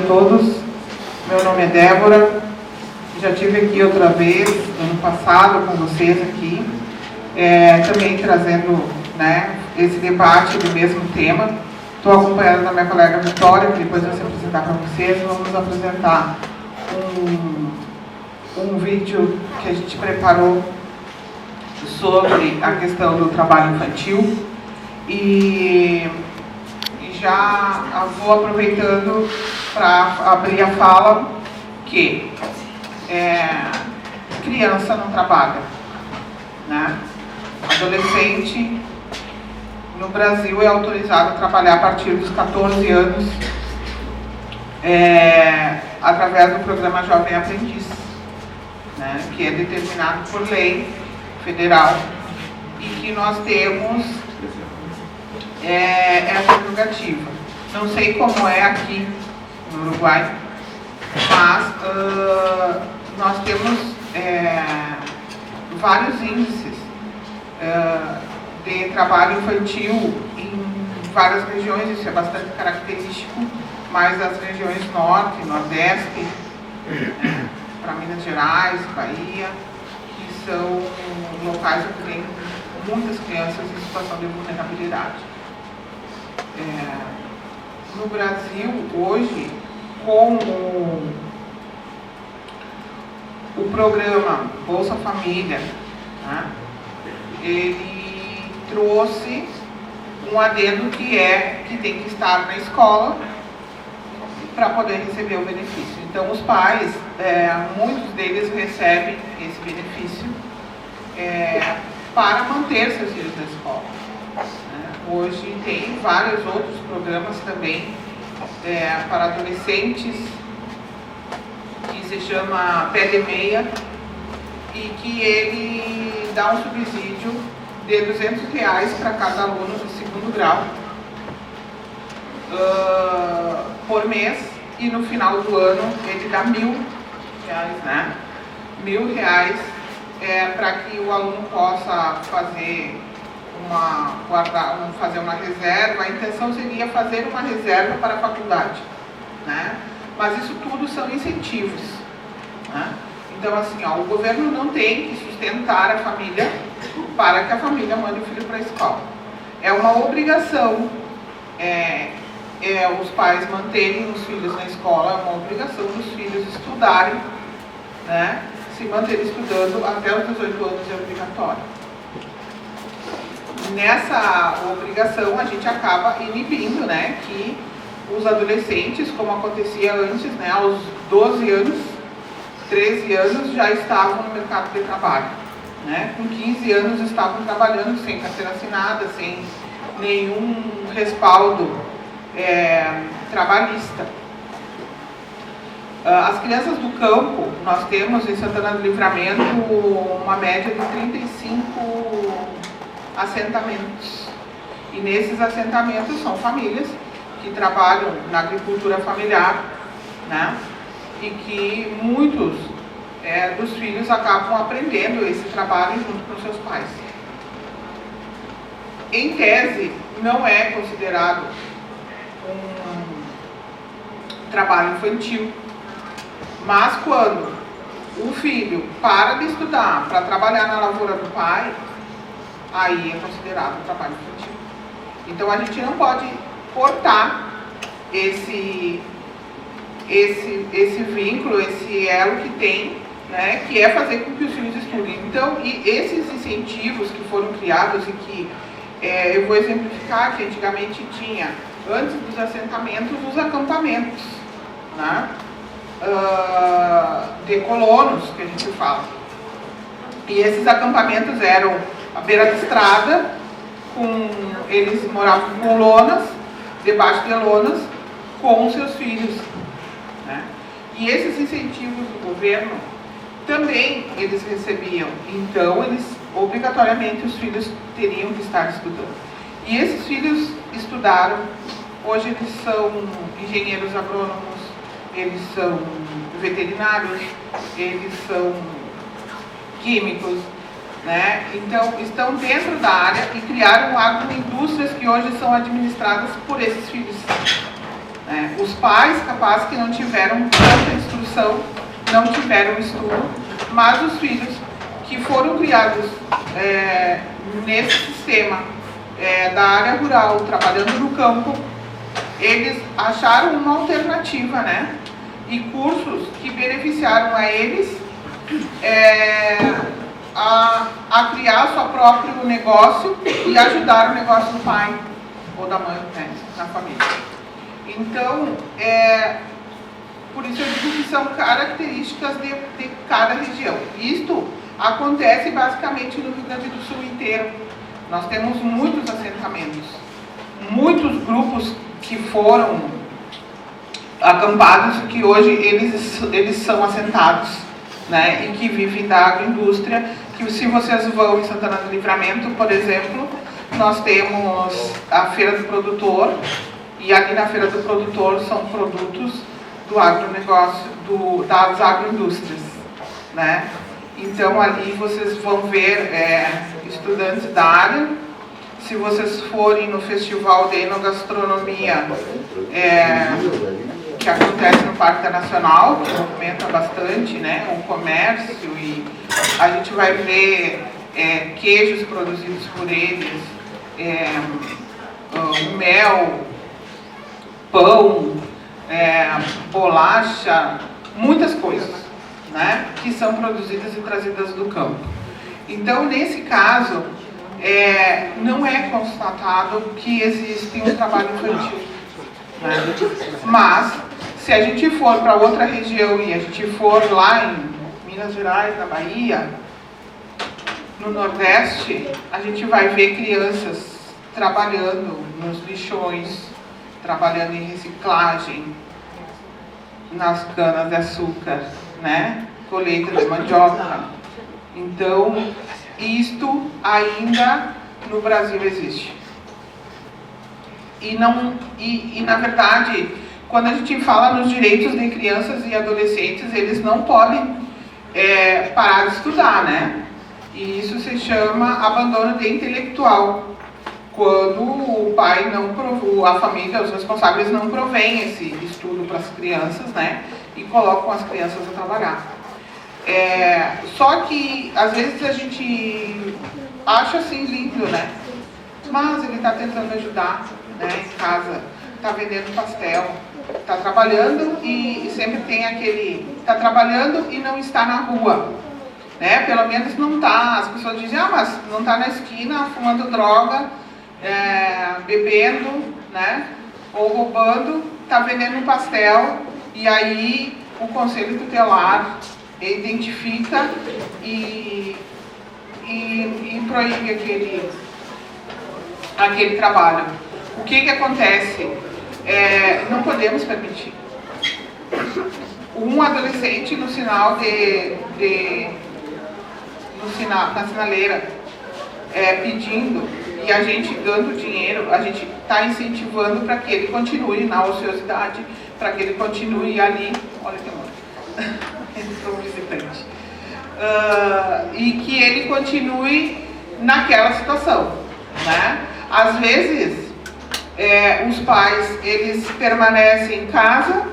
todos. Meu nome é Débora. Já estive aqui outra vez, ano passado, com vocês aqui, também trazendo, né, esse debate do mesmo tema. Estou acompanhando da minha colega Vitória, que depois vai se apresentar para vocês. Vamos apresentar um vídeo que a gente preparou sobre a questão do trabalho infantil. E já vou aproveitando para abrir a fala que criança não trabalha, né? Adolescente no Brasil é autorizado a trabalhar a partir dos 14 anos através do programa Jovem Aprendiz, né? Que é determinado por lei federal e que nós temos essa prerrogativa. Não sei como é aqui no Uruguai, mas nós temos vários índices de trabalho infantil em várias regiões. Isso é bastante característico, mas as regiões norte, nordeste, para Minas Gerais, Bahia, que são locais onde tem muitas crianças em situação de vulnerabilidade. No Brasil, hoje, com o programa Bolsa Família, né, ele trouxe um adendo que tem que estar na escola para poder receber o benefício. Então, os pais, muitos deles recebem esse benefício para manter seus filhos na escola. Hoje tem vários outros programas também para adolescentes, que se chama Pé de Meia, e que ele dá um subsídio de R$200 para cada aluno do segundo grau por mês, e no final do ano ele dá R$1.000, né? R$1.000 para que o aluno possa fazer uma reserva. A intenção seria fazer uma reserva para a faculdade, né? Mas isso tudo são incentivos, né? Então, assim, o governo não tem que sustentar a família para que a família mande o filho para a escola. É uma obrigação os pais manterem os filhos na escola, é uma obrigação dos filhos estudarem, né? Se manter estudando até os 18 anos é obrigatório. Nessa obrigação, a gente acaba inibindo, né, que os adolescentes, como acontecia antes, né, aos 12 anos, 13 anos, já estavam no mercado de trabalho, né? Com 15 anos estavam trabalhando sem carteira assinada, sem nenhum respaldo trabalhista. As crianças do campo, nós temos em Santana do Livramento uma média de 35 assentamentos. E nesses assentamentos são famílias que trabalham na agricultura familiar, né? E que muitos dos filhos acabam aprendendo esse trabalho junto com seus pais. Em tese, não é considerado um trabalho infantil, mas quando o filho para de estudar para trabalhar na lavoura do pai, aí é considerado um trabalho infantil. Então a gente não pode cortar esse vínculo, esse elo que tem, né, que é fazer com que os filhos estudem. Então, e esses incentivos que foram criados e que eu vou exemplificar, que antigamente tinha, antes dos assentamentos, os acampamentos, né, de colonos, que a gente fala. E esses acampamentos eram à beira de estrada, eles moravam com lonas, debaixo de lonas, com seus filhos, né? E esses incentivos do governo também eles recebiam. Então, obrigatoriamente os filhos teriam que estar estudando. E esses filhos estudaram. Hoje eles são engenheiros agrônomos, eles são veterinários, eles são químicos, né? Então, estão dentro da área e criaram agroindústrias que hoje são administradas por esses filhos. né? Os pais, capaz que não tiveram tanta instrução, não tiveram estudo, mas os filhos que foram criados nesse sistema da área rural, trabalhando no campo, eles acharam uma alternativa, né? E cursos que beneficiaram a eles a criar seu próprio negócio e ajudar o negócio do pai ou da mãe, né, na família. Então, por isso eu digo que são características de cada região. Isto acontece basicamente no Rio Grande do Sul inteiro. Nós temos muitos assentamentos, muitos grupos que foram acampados, que hoje eles são assentados, né, e que vivem da agroindústria, que se vocês vão em Santana do Livramento, por exemplo, nós temos a Feira do Produtor, e ali na Feira do Produtor são produtos do agronegócio, das agroindústrias, né? Então ali vocês vão ver estudantes da área. Se vocês forem no Festival de Enogastronomia, que acontece no Parque Internacional, que movimenta bastante, né, o comércio, e a gente vai ver queijos produzidos por eles, mel, pão, bolacha, muitas coisas, né, que são produzidas e trazidas do campo. Então, nesse caso, não é constatado que existe um trabalho infantil, né? Mas, se a gente for para outra região e a gente for lá em Minas Gerais, na Bahia, no Nordeste, a gente vai ver crianças trabalhando nos lixões, trabalhando em reciclagem, nas canas de açúcar, né? Colheita de mandioca. Então, isto ainda no Brasil existe. E na verdade, quando a gente fala nos direitos de crianças e adolescentes, eles não podem parar de estudar, né? E isso se chama abandono de intelectual. Quando o pai a família, os responsáveis não provêm esse estudo para as crianças, né? E colocam as crianças a trabalhar. Só que, às vezes, a gente acha assim lindo, né? Mas ele está tentando ajudar, né, em casa, está vendendo pastel, está trabalhando e sempre tem aquele... Está trabalhando e não está na rua, né? Pelo menos não está. As pessoas dizem, mas não está na esquina fumando droga, bebendo, né? Ou roubando, está vendendo um pastel, e aí o Conselho Tutelar identifica e proíbe aquele trabalho. O que acontece? Não podemos permitir. Um adolescente no sinal na sinaleira pedindo, e a gente dando dinheiro, a gente está incentivando para que ele continue na ociosidade, para que ele continue ali. Olha que amor. Entrou um visitante. E que ele continue naquela situação, né? Às vezes, os pais, eles permanecem em casa,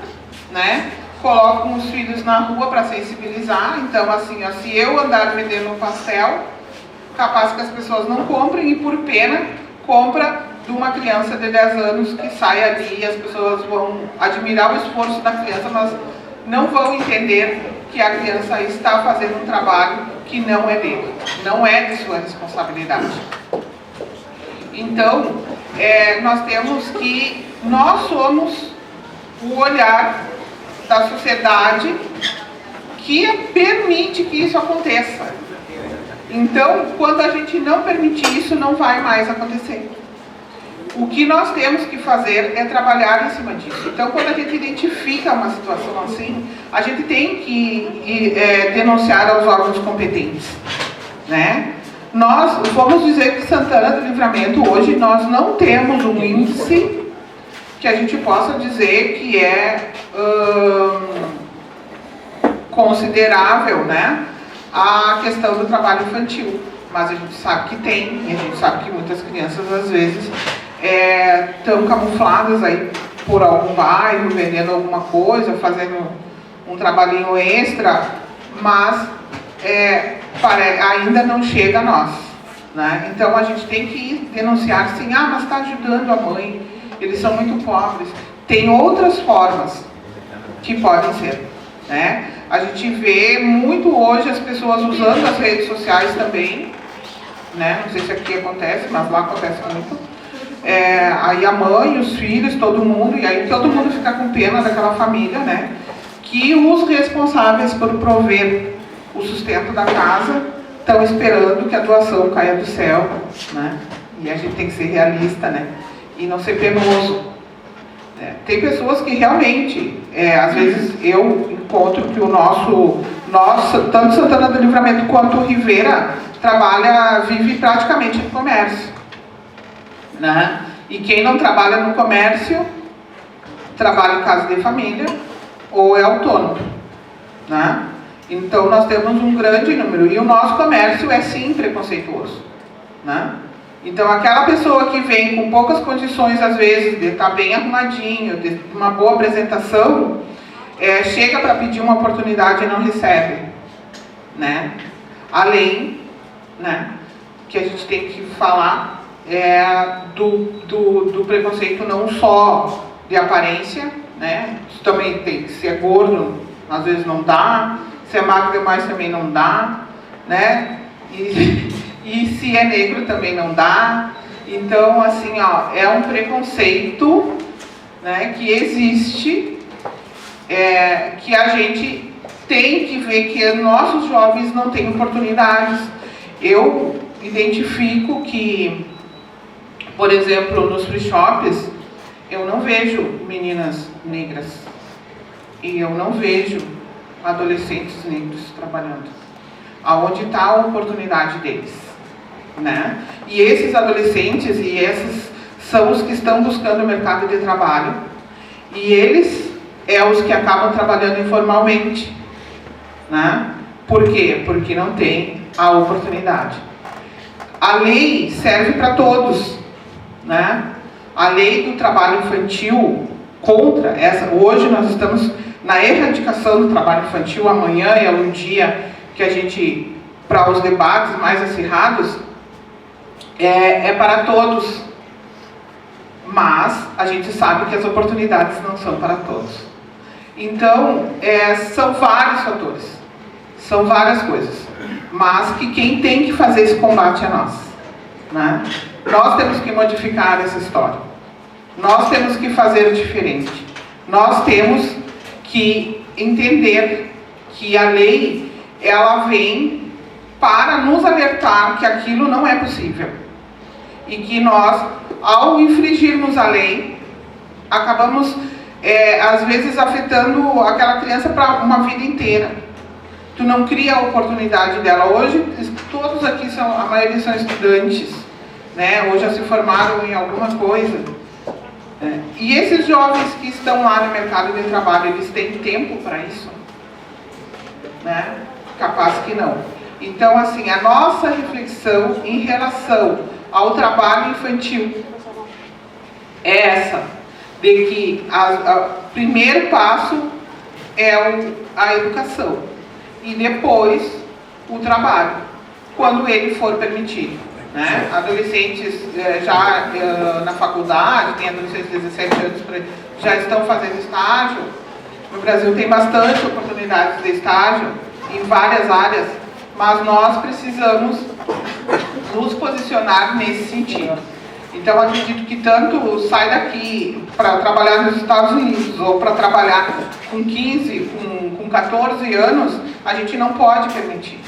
né? Colocam os filhos na rua para sensibilizar. Então, assim, se eu andar vendendo um pastel, capaz que as pessoas não comprem, e por pena, compra de uma criança de 10 anos que sai ali, e as pessoas vão admirar o esforço da criança, mas não vão entender que a criança está fazendo um trabalho que não é dele, não é de sua responsabilidade. Então, nós somos o olhar da sociedade que permite que isso aconteça. Então, quando a gente não permitir isso, não vai mais acontecer. O que nós temos que fazer é trabalhar em cima disso. Então, quando a gente identifica uma situação assim, a gente tem que denunciar aos órgãos competentes, né? Nós vamos dizer que Santana do Livramento, hoje, nós não temos um índice que a gente possa dizer que é considerável, né, a questão do trabalho infantil. Mas a gente sabe que tem, e a gente sabe que muitas crianças, às vezes, estão camufladas aí por algum bairro, vendendo alguma coisa, fazendo um trabalhinho extra, mas ainda não chega a nós, né? Então a gente tem que denunciar, sim, mas está ajudando a mãe, eles são muito pobres. Tem outras formas que podem ser, né? A gente vê muito hoje as pessoas usando as redes sociais também, né? Não sei se aqui acontece, mas lá acontece muito. Aí a mãe, os filhos, todo mundo, e aí todo mundo fica com pena daquela família, né? Que os responsáveis por prover o sustento da casa estão esperando que a doação caia do céu, né? E a gente tem que ser realista, né? E não ser penoso. Tem pessoas que realmente, às vezes eu encontro que o nosso, tanto Santana do Livramento quanto o Rivera, vive praticamente no comércio, né? E quem não trabalha no comércio, trabalha em casa de família ou é autônomo, né? Então nós temos um grande número, e o nosso comércio é sim preconceituoso, né? Então aquela pessoa que vem com poucas condições, às vezes, de estar bem arrumadinho, de uma boa apresentação, chega para pedir uma oportunidade e não recebe, né? Além, né, que a gente tem que falar do preconceito não só de aparência, né? Também tem, se é gordo, às vezes não dá, se é magro demais também não dá, né? E se é negro também não dá. Então, assim, é um preconceito, né, que existe, que a gente tem que ver que nossos jovens não têm oportunidades. Eu identifico que, por exemplo, nos free shops, eu não vejo meninas negras e eu não vejo adolescentes negros trabalhando. Aonde está a oportunidade deles, né? E esses adolescentes e esses são os que estão buscando o mercado de trabalho, e eles os que acabam trabalhando informalmente, né? Por quê? Porque não tem a oportunidade. A lei serve para todos, né? A lei do trabalho infantil contra essa. Hoje nós estamos na erradicação do trabalho infantil. Amanhã é um dia que a gente, para os debates mais acirrados, é para todos. Mas a gente sabe que as oportunidades não são para todos. Então, são vários fatores, são várias coisas, mas que quem tem que fazer esse combate é nós, né? Nós temos que modificar essa história, nós temos que fazer diferente, nós temos que entender que a lei, ela vem para nos alertar que aquilo não é possível, e que nós, ao infringirmos a lei, acabamos às vezes afetando aquela criança para uma vida inteira. Tu não cria a oportunidade dela. Hoje todos aqui a maioria são estudantes, né? Hoje já se formaram em alguma coisa, né? E esses jovens que estão lá no mercado de trabalho, eles têm tempo para isso, né? Capaz que não. Então, assim, a nossa reflexão em relação ao trabalho infantil é essa, de que o primeiro passo é a educação e depois o trabalho, quando ele for permitido, né? Adolescentes já na faculdade, tem adolescentes de 17 anos já estão fazendo estágio. No Brasil tem bastante oportunidades de estágio em várias áreas, mas nós precisamos nos posicionar nesse sentido. Então, acredito que tanto sai daqui para trabalhar nos Estados Unidos ou para trabalhar com 15, com 14 anos, a gente não pode permitir.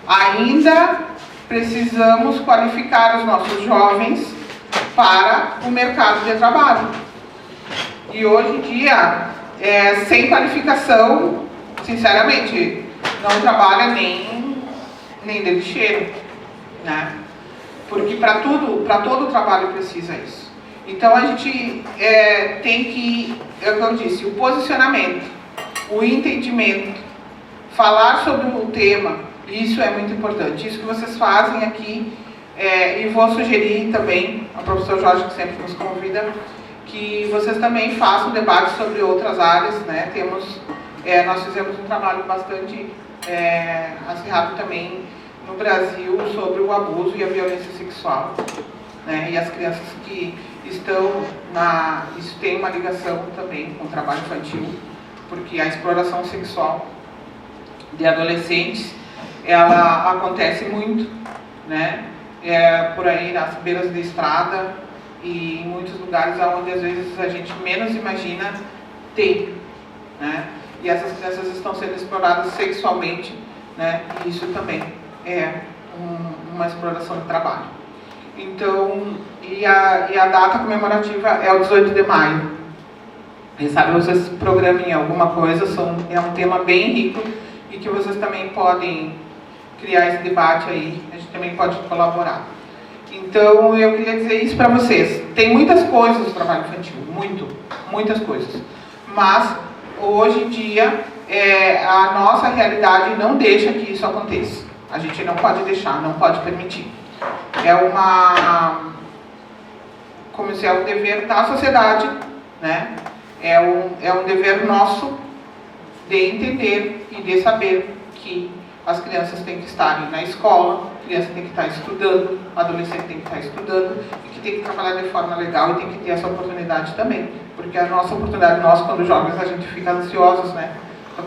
Ainda precisamos qualificar os nossos jovens para o mercado de trabalho. E hoje em dia, sem qualificação, sinceramente, não trabalha nem de lixeiro, né? Porque para todo trabalho precisa isso. Então a gente tem que, como eu disse, o posicionamento, o entendimento, falar sobre o tema, isso é muito importante. Isso que vocês fazem aqui, e vou sugerir também ao professor Jorge, que sempre nos convida, que vocês também façam debate sobre outras áreas, né? Nós fizemos um trabalho bastante acirrado também no Brasil sobre o abuso e a violência sexual, né? E as crianças que estão isso tem uma ligação também com o trabalho infantil, porque a exploração sexual de adolescentes, ela acontece muito, né? Por aí nas beiras de estrada e em muitos lugares onde às vezes a gente menos imagina tem, né? E essas crianças estão sendo exploradas sexualmente, né? E isso também é uma exploração de trabalho. Então, e a data comemorativa é o 18 de maio. Quem sabe vocês programem alguma coisa, é um tema bem rico e que vocês também podem criar esse debate aí, a gente também pode colaborar. Então, eu queria dizer isso para vocês. Tem muitas coisas no trabalho infantil, muitas coisas. Mas, hoje em dia, a nossa realidade não deixa que isso aconteça. A gente não pode deixar, não pode permitir. Como se é um dever da sociedade, né? É um dever nosso de entender e de saber que as crianças têm que estar na escola, a criança tem que estar estudando, o adolescente tem que estar estudando e que tem que trabalhar de forma legal e tem que ter essa oportunidade também. Porque a nossa oportunidade, nós quando jovens, a gente fica ansiosos, né? Para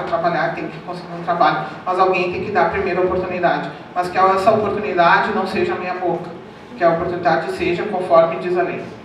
trabalhar, tem que conseguir um trabalho. Mas alguém tem que dar a primeira oportunidade. Mas que essa oportunidade não seja a meia boca, que a oportunidade seja conforme diz a lei.